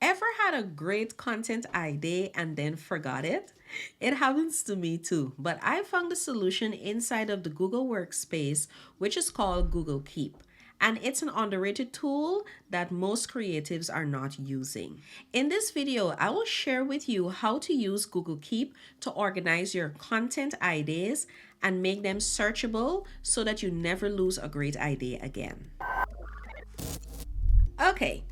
Ever had a great content idea and then forgot it? It happens to me too, but I found the solution inside of the Google Workspace, which is called Google Keep. And it's an underrated tool that most creatives are not using. In this video, I will share with you how to use Google Keep to organize your content ideas and make them searchable so that you never lose a great idea again. Okay,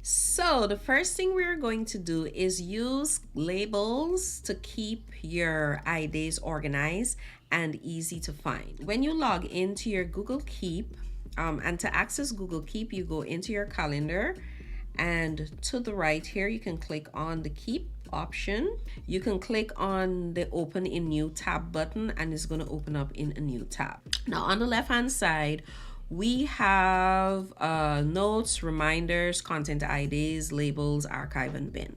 so the first thing we're going to do is use labels to keep your ideas organized and easy to find. When you log into your Google Keep, and to access Google Keep, you go into your calendar, and to the right here, you can click on the Keep option. You can click on the Open in New Tab button, and it's going to open up in a new tab. Now, on the left hand side, we have notes, reminders, content IDs, labels, archive, and bin.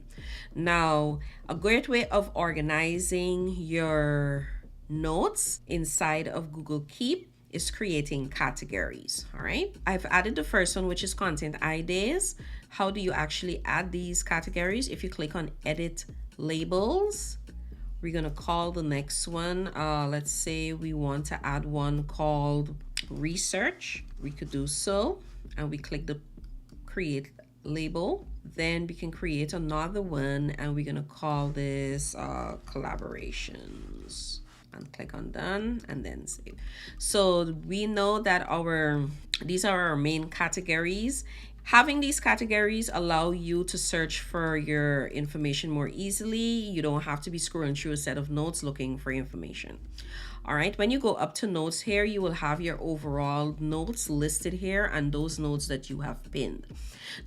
Now, a great way of organizing your notes inside of Google Keep is creating categories. All right, I've added the first one, which is content IDs. How do you actually add these categories? If you click on edit labels, we're gonna call the next one, let's say we want to add one called research. We could do so, and we click the create label. Then we can create another one, and we're gonna call this collaborations, and click on done, and then save. So we know that these are our main categories. Having these categories allow you to search for your information more easily. You don't have to be scrolling through a set of notes looking for information. All right, when you go up to notes here, you will have your overall notes listed here and those notes that you have pinned.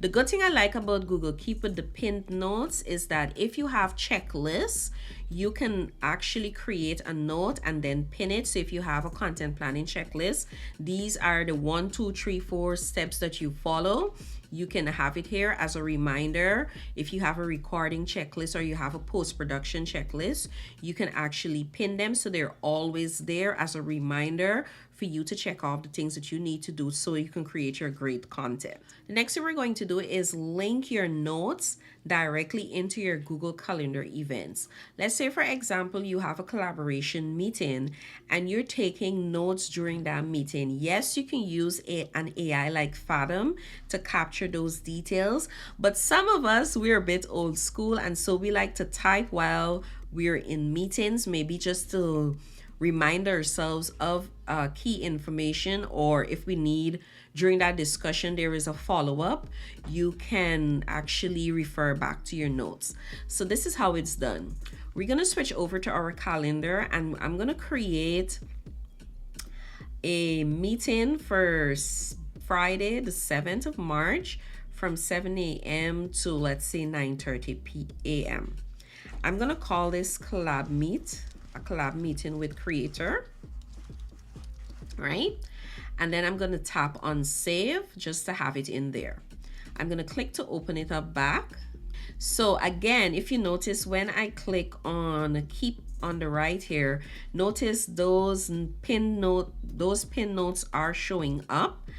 The good thing I like about Google Keep with the pinned notes is that if you have checklists, you can actually create a note and then pin it. So if you have a content planning checklist, these are the 1, 2, 3, 4 steps that you follow. You can have it here as a reminder. If you have a recording checklist or you have a post-production checklist, you can actually pin them so they're always there as a reminder for you to check off the things that you need to do so you can create your great content. The next thing we're going to do is link your notes directly into your Google Calendar events. Let's say, for example, you have a collaboration meeting and you're taking notes during that meeting. Yes, you can use an AI like Fathom to capture those details, but some of us, we're a bit old school, and so we like to type while we're in meetings, maybe just to remind ourselves of key information, or if we need during that discussion there is a follow-up, you can actually refer back to your notes. So this is how it's done. We're going to switch over to our calendar, and I'm going to create a meeting for Friday the 7th of March from 7 a.m. to, let's say, 9:30 p.m. I'm going to call this collab meeting with creator, right? And then I'm going to tap on save just to have it in there. I'm going to click to open it up back. So again, if you notice, when I click on keep on the right here, notice those pin notes are showing up.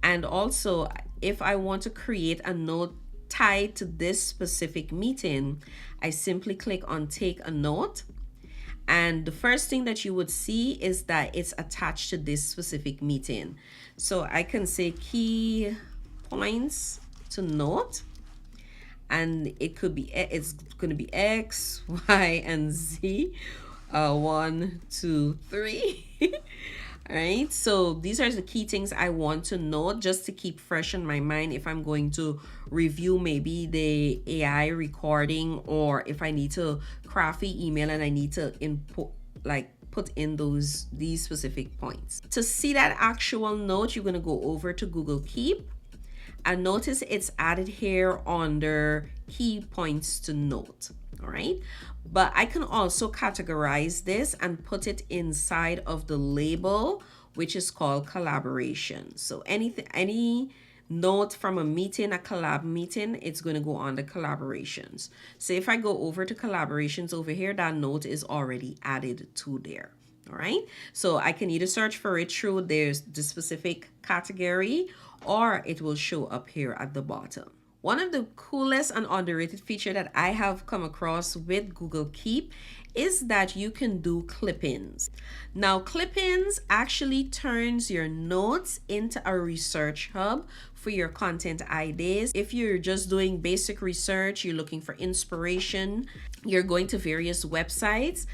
And also, if I want to create a note tied to this specific meeting, I simply click on take a note. And the first thing that you would see is that it's attached to this specific meeting. So I can say key points to note, and it's going to be X, Y, and Z. 1, 2, 3. All right, so these are the key things I want to note just to keep fresh in my mind if I'm going to review maybe the AI recording, or if I need to craft the email and I need to put in these specific points. To see that actual note, you're going to go over to Google Keep, and notice it's added here under key points to note. All right, but I can also categorize this and put it inside of the label, which is called collaboration. So any note from a meeting, a collab meeting, it's going to go on the collaborations. So if I go over to collaborations over here, that note is already added to there. All right, so I can either search for it through there's the specific category, or it will show up here at the bottom. One of the coolest and underrated feature that I have come across with Google Keep is that you can do clip-ins. Now, clip-ins actually turns your notes into a research hub for your content ideas. If you're just doing basic research, you're looking for inspiration, you're going to various websites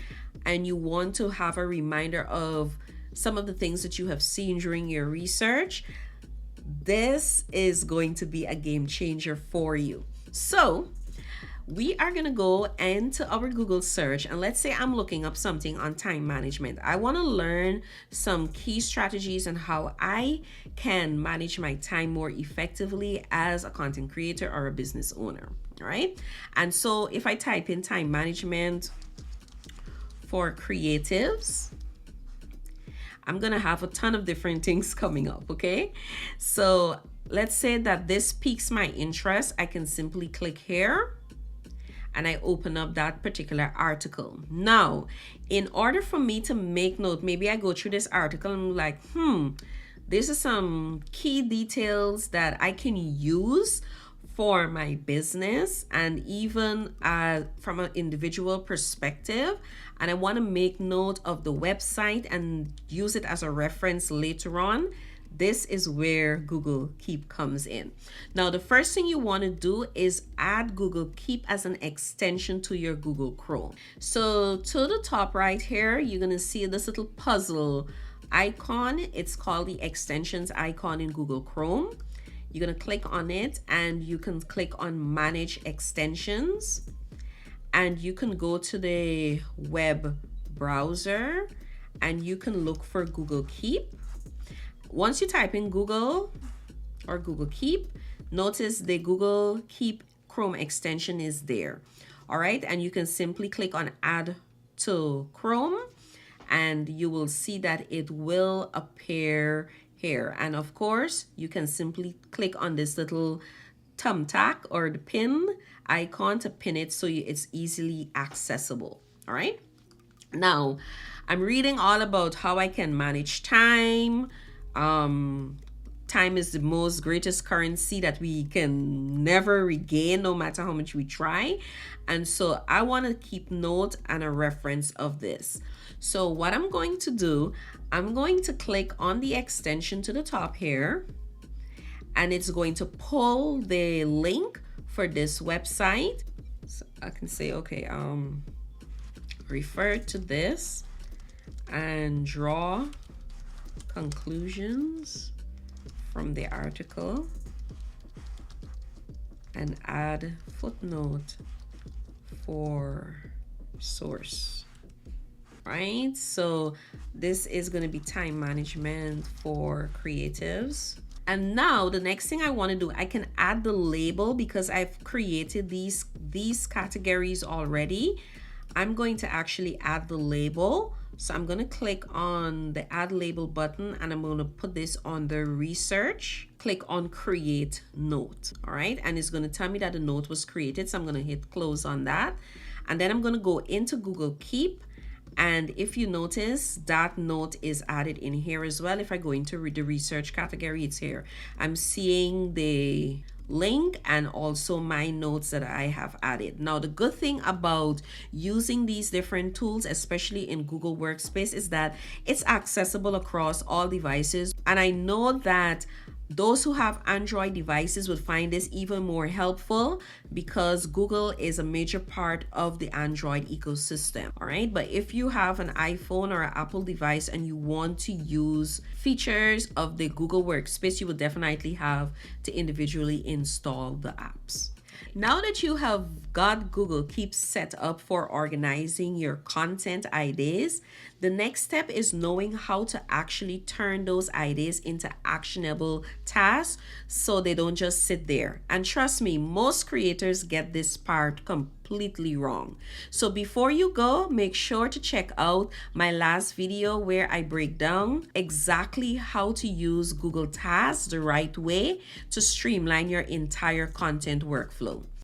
and you want to have a reminder of some of the things that you have seen during your research, this is going to be a game changer for you. So we are going to go into our Google search, and let's say I'm looking up something on time management. I want to learn some key strategies on how I can manage my time more effectively as a content creator or a business owner. All right. And so if I type in time management for creatives, I'm gonna have a ton of different things coming up, okay? So let's say that this piques my interest. I can simply click here and I open up that particular article. Now, in order for me to make note, maybe I go through this article and I'm like, this is some key details that I can use for my business and even from an individual perspective, and I want to make note of the website and use it as a reference later on. This is where Google Keep comes in. Now, the first thing you want to do is add Google Keep as an extension to your Google Chrome. So to the top right here, you're going to see this little puzzle icon. It's called the extensions icon in Google Chrome. You're going to click on it and you can click on manage extensions, and you can go to the web browser and you can look for Google Keep. Once you type in Google or Google Keep, notice the Google Keep Chrome extension is there. All right. And you can simply click on add to Chrome and you will see that it will appear here. And of course, you can simply click on this little thumbtack or the pin icon to pin it so it's easily accessible. All right. Now, I'm reading all about how I can manage time. Time is the most greatest currency that we can never regain, no matter how much we try. And so I want to keep note and a reference of this. So what I'm going to do, I'm going to click on the extension to the top here, and it's going to pull the link for this website. So I can say, okay, refer to this and draw conclusions from the article and add footnote for source. Right? So this is going to be time management for creatives. And now the next thing I want to do, I can add the label because I've created these categories already. I'm going to actually add the label. So I'm going to click on the add label button and I'm going to put this on the research. Click on create note. All right. And it's going to tell me that the note was created. So I'm going to hit close on that. And then I'm going to go into Google Keep. And if you notice, that note is added in here as well. If I go into the research category, it's here. I'm seeing the link and also my notes that I have added. Now, the good thing about using these different tools, especially in Google Workspace, is that it's accessible across all devices. And I know that those who have Android devices would find this even more helpful because Google is a major part of the Android ecosystem. All right. But if you have an iPhone or an Apple device and you want to use features of the Google Workspace, you will definitely have to individually install the apps. Now that you have got Google Keep set up for organizing your content ideas, the next step is knowing how to actually turn those ideas into actionable tasks so they don't just sit there. And trust me, most creators get this part completely wrong. So before you go, make sure to check out my last video where I break down exactly how to use Google Tasks the right way to streamline your entire content workflow.